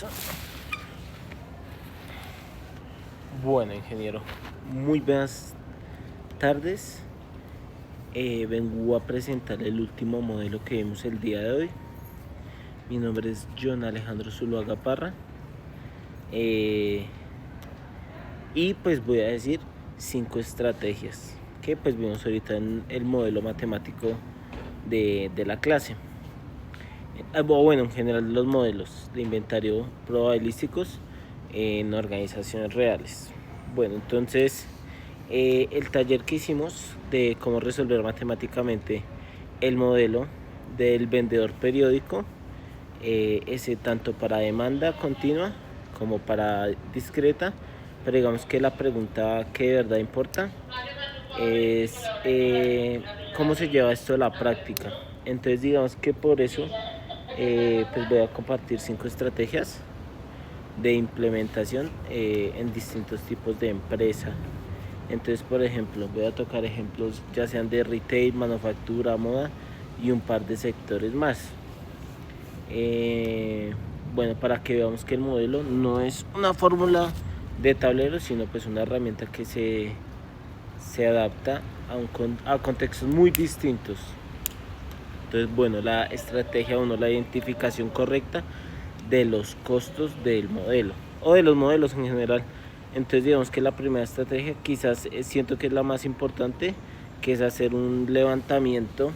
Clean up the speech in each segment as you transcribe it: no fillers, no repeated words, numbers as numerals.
bolsa. Bueno, ingeniero, muy buenas tardes. Vengo a presentar el último modelo que vimos el día de hoy. Mi nombre es John Alejandro Zuluaga Parra. Y pues voy a decir 5 estrategias que pues vimos ahorita en el modelo matemático de la clase. Bueno, en general los modelos de inventario probabilísticos en organizaciones reales. Bueno, entonces el taller que hicimos de cómo resolver matemáticamente el modelo del vendedor periódico, ese tanto para demanda continua como para discreta, pero digamos que la pregunta que de verdad importa es cómo se lleva esto a la práctica. Entonces digamos que por eso pues voy a compartir 5 estrategias de implementación en distintos tipos de empresa. Entonces, por ejemplo, voy a tocar ejemplos ya sean de retail, manufactura, moda y un par de sectores más. Bueno, para que veamos que el modelo no es una fórmula de tablero, sino pues una herramienta que se adapta a contextos muy distintos. Entonces, bueno, la estrategia 1, la identificación correcta de los costos del modelo o de los modelos en general. Entonces digamos que la primera estrategia quizás siento que es la más importante, que es hacer un levantamiento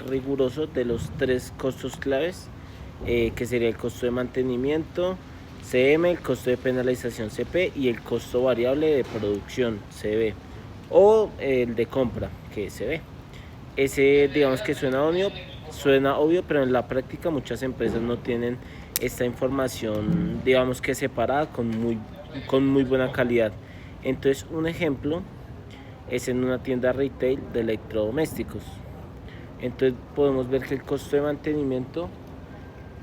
riguroso de los 3 costos claves, que sería el costo de mantenimiento CM, el costo de penalización CP y el costo variable de producción CB, o el de compra, que es CB. Ese digamos que suena obvio, pero en la práctica muchas empresas no tienen esta información, digamos que separada con muy buena calidad. Entonces, un ejemplo es en una tienda retail de electrodomésticos. Entonces, podemos ver que el costo de mantenimiento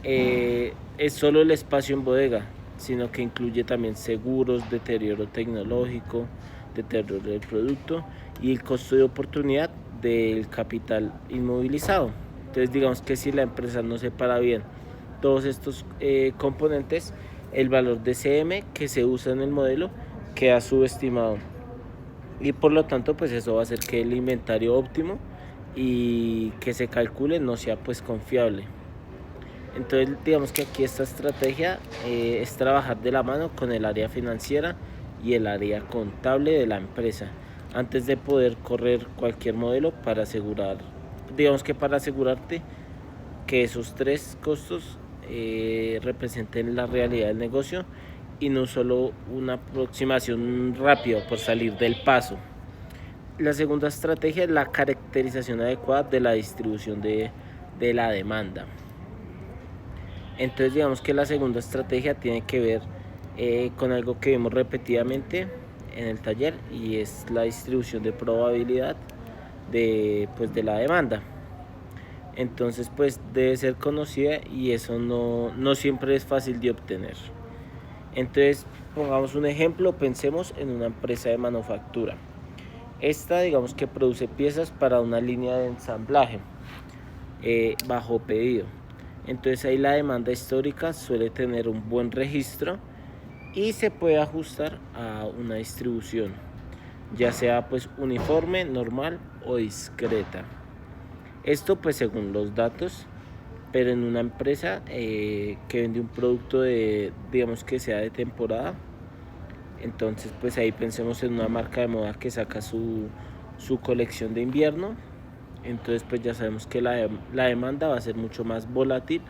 es solo el espacio en bodega, sino que incluye también seguros, deterioro tecnológico, deterioro del producto y el costo de oportunidad del capital inmovilizado. Entonces digamos que si la empresa no separa bien todos estos componentes, el valor de CM que se usa en el modelo queda subestimado y por lo tanto pues eso va a hacer que el inventario óptimo y que se calcule no sea pues confiable. Entonces digamos que aquí esta estrategia es trabajar de la mano con el área financiera y el área contable de la empresa antes de poder correr cualquier modelo para asegurar, digamos que para asegurarte que esos 3 costos representen la realidad del negocio y no solo una aproximación rápida por salir del paso. La segunda estrategia es la caracterización adecuada de la distribución de la demanda. Entonces digamos que la segunda estrategia tiene que ver con algo que vemos repetidamente en el taller y es la distribución de probabilidad de la demanda. Entonces pues debe ser conocida y eso no siempre es fácil de obtener. Entonces pongamos un ejemplo, pensemos en una empresa de manufactura. Esta digamos que produce piezas para una línea de ensamblaje bajo pedido. Entonces ahí la demanda histórica suele tener un buen registro y se puede ajustar a una distribución, ya sea pues uniforme, normal o discreta. Esto pues según los datos, pero en una empresa que vende un producto digamos que sea de temporada, entonces pues ahí pensemos en una marca de moda que saca su colección de invierno. Entonces pues ya sabemos que la demanda va a ser mucho más volátil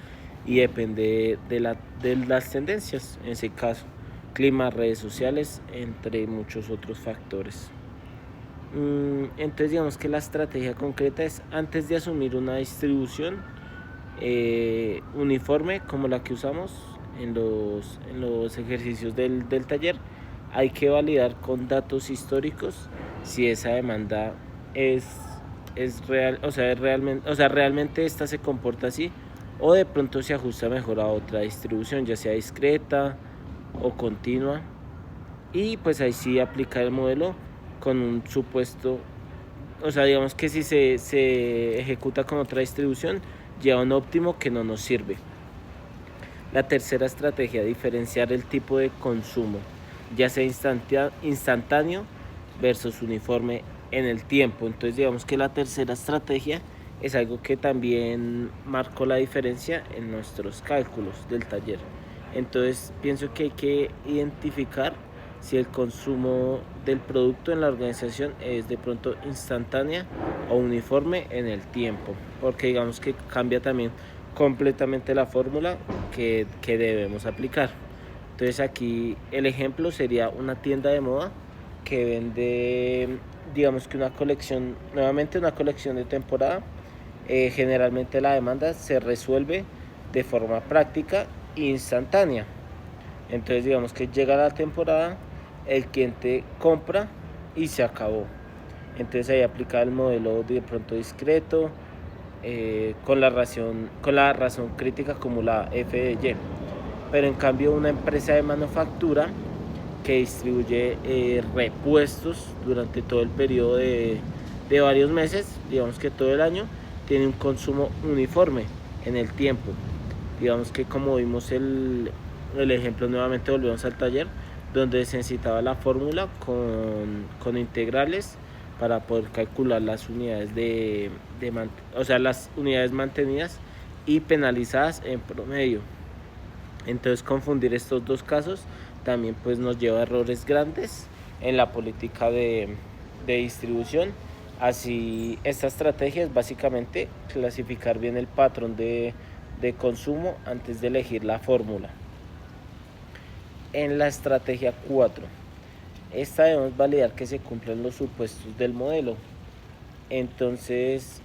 y depende de las tendencias, en ese caso clima, redes sociales, entre muchos otros factores. Entonces digamos que la estrategia concreta es, antes de asumir una distribución uniforme como la que usamos en los ejercicios del taller, hay que validar con datos históricos si esa demanda es real, realmente esta se comporta así o de pronto se ajusta mejor a otra distribución, ya sea discreta o continua, y pues ahí sí aplicar el modelo con un supuesto, digamos que si se ejecuta con otra distribución lleva un óptimo que no nos sirve. La tercera estrategia, diferenciar el tipo de consumo, ya sea instantáneo versus uniforme en el tiempo. Entonces digamos que la tercera estrategia es algo que también marcó la diferencia en nuestros cálculos del taller. Entonces pienso que hay que identificar si el consumo del producto en la organización es de pronto instantánea o uniforme en el tiempo, porque digamos que cambia también completamente la fórmula que debemos aplicar. Entonces aquí el ejemplo sería una tienda de moda que vende, digamos que una colección, nuevamente una colección de temporada. Generalmente la demanda se resuelve de forma práctica e instantánea. Entonces digamos que llega la temporada, el cliente compra y se acabó. Entonces ahí aplica el modelo de pronto discreto, con la razón crítica acumulada F de Y. Pero en cambio una empresa de manufactura que distribuye repuestos durante todo el periodo de varios meses, digamos que todo el año, tiene un consumo uniforme en el tiempo. Digamos que como vimos el ejemplo, nuevamente volvemos al taller, donde se necesitaba la fórmula con integrales para poder calcular las unidades o sea, las unidades mantenidas y penalizadas en promedio. Entonces confundir estos dos casos también pues nos lleva a errores grandes en la política de distribución. Así, esta estrategia es básicamente clasificar bien el patrón de consumo antes de elegir la fórmula. En la estrategia 4, esta debemos validar que se cumplan los supuestos del modelo. Entonces,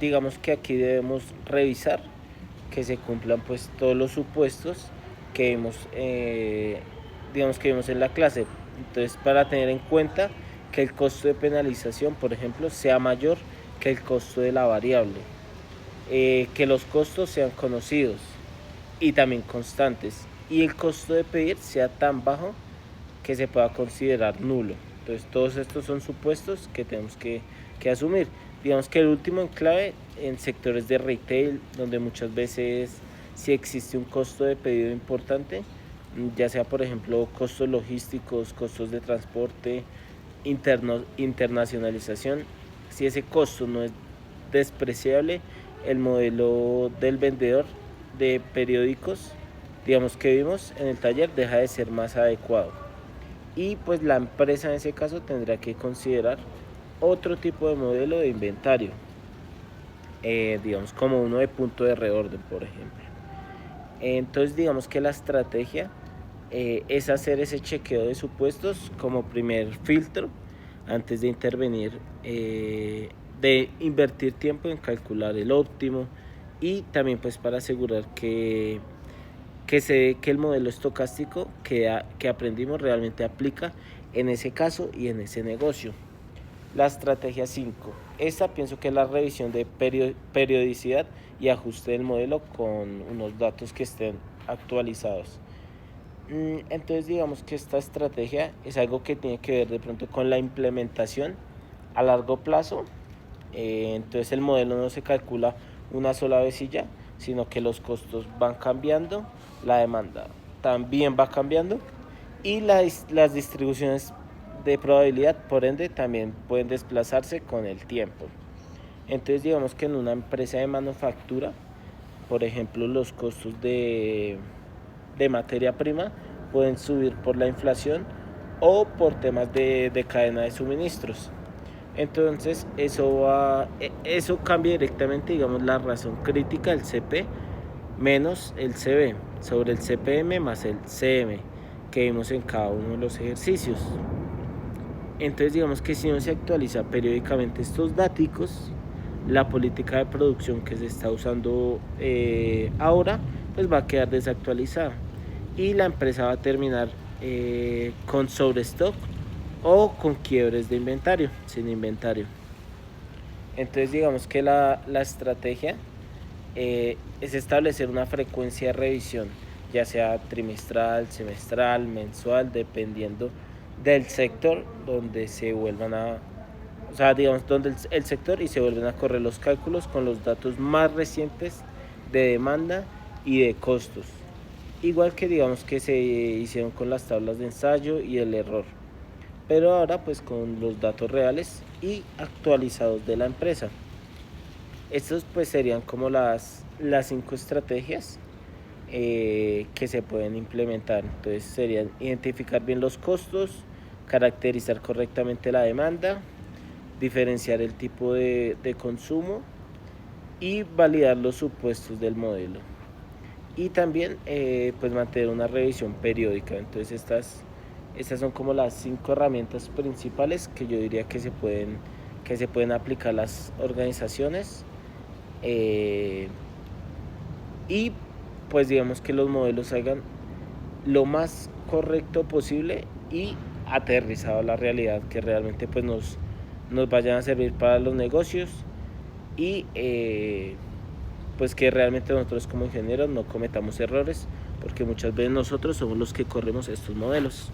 digamos que aquí debemos revisar que se cumplan pues todos los supuestos que vimos, digamos que vimos en la clase. Entonces, para tener en cuenta que el costo de penalización, por ejemplo, sea mayor que el costo de la variable, que los costos sean conocidos y también constantes, y el costo de pedir sea tan bajo que se pueda considerar nulo. Entonces todos estos son supuestos que tenemos que asumir. Digamos que el último en clave en sectores de retail, donde muchas veces sí existe un costo de pedido importante, ya sea por ejemplo costos logísticos, costos de transporte, internacionalización. Si ese costo no es despreciable, el modelo del vendedor de periódicos, digamos que vimos en el taller, deja de ser más adecuado. Y pues la empresa en ese caso tendrá que considerar otro tipo de modelo de inventario, digamos como uno de punto de reorden, por ejemplo. Entonces digamos que la estrategia es hacer ese chequeo de supuestos como primer filtro antes de intervenir, de invertir tiempo en calcular el óptimo, y también pues para asegurar que el modelo estocástico que aprendimos realmente aplica en ese caso y en ese negocio. La estrategia 5. Esta pienso que es la revisión de periodicidad y ajuste del modelo con unos datos que estén actualizados. Entonces digamos que esta estrategia es algo que tiene que ver de pronto con la implementación a largo plazo. Entonces el modelo no se calcula una sola vez y ya, sino que los costos van cambiando, la demanda también va cambiando y las distribuciones de probabilidad, por ende, también pueden desplazarse con el tiempo. Entonces digamos que en una empresa de manufactura, por ejemplo, los costos de materia prima pueden subir por la inflación o por temas de cadena de suministros. Entonces eso cambia directamente, digamos, la razón crítica del CP menos el CB sobre el CPM más el CM que vimos en cada uno de los ejercicios. Entonces digamos que si no se actualiza periódicamente estos datos, la política de producción que se está usando ahora pues va a quedar desactualizada y la empresa va a terminar con sobrestock o con quiebres de inventario, sin inventario. Entonces digamos que la estrategia es establecer una frecuencia de revisión, ya sea trimestral, semestral, mensual, dependiendo del sector donde se vuelvan donde el sector y se vuelven a correr los cálculos con los datos más recientes de demanda y de costos. Igual que digamos que se hicieron con las tablas de ensayo y el error. Pero ahora pues con los datos reales y actualizados de la empresa. Estos pues serían como las 5 estrategias que se pueden implementar. Entonces serían identificar bien los costos, caracterizar correctamente la demanda, diferenciar el tipo de consumo y validar los supuestos del modelo. Y también pues mantener una revisión periódica. Entonces estas son como las 5 herramientas principales que yo diría que se pueden aplicar las organizaciones. Y pues digamos que los modelos salgan lo más correcto posible y aterrizado a la realidad, que realmente pues nos vayan a servir para los negocios y pues que realmente nosotros como ingenieros no cometamos errores, porque muchas veces nosotros somos los que corremos estos modelos.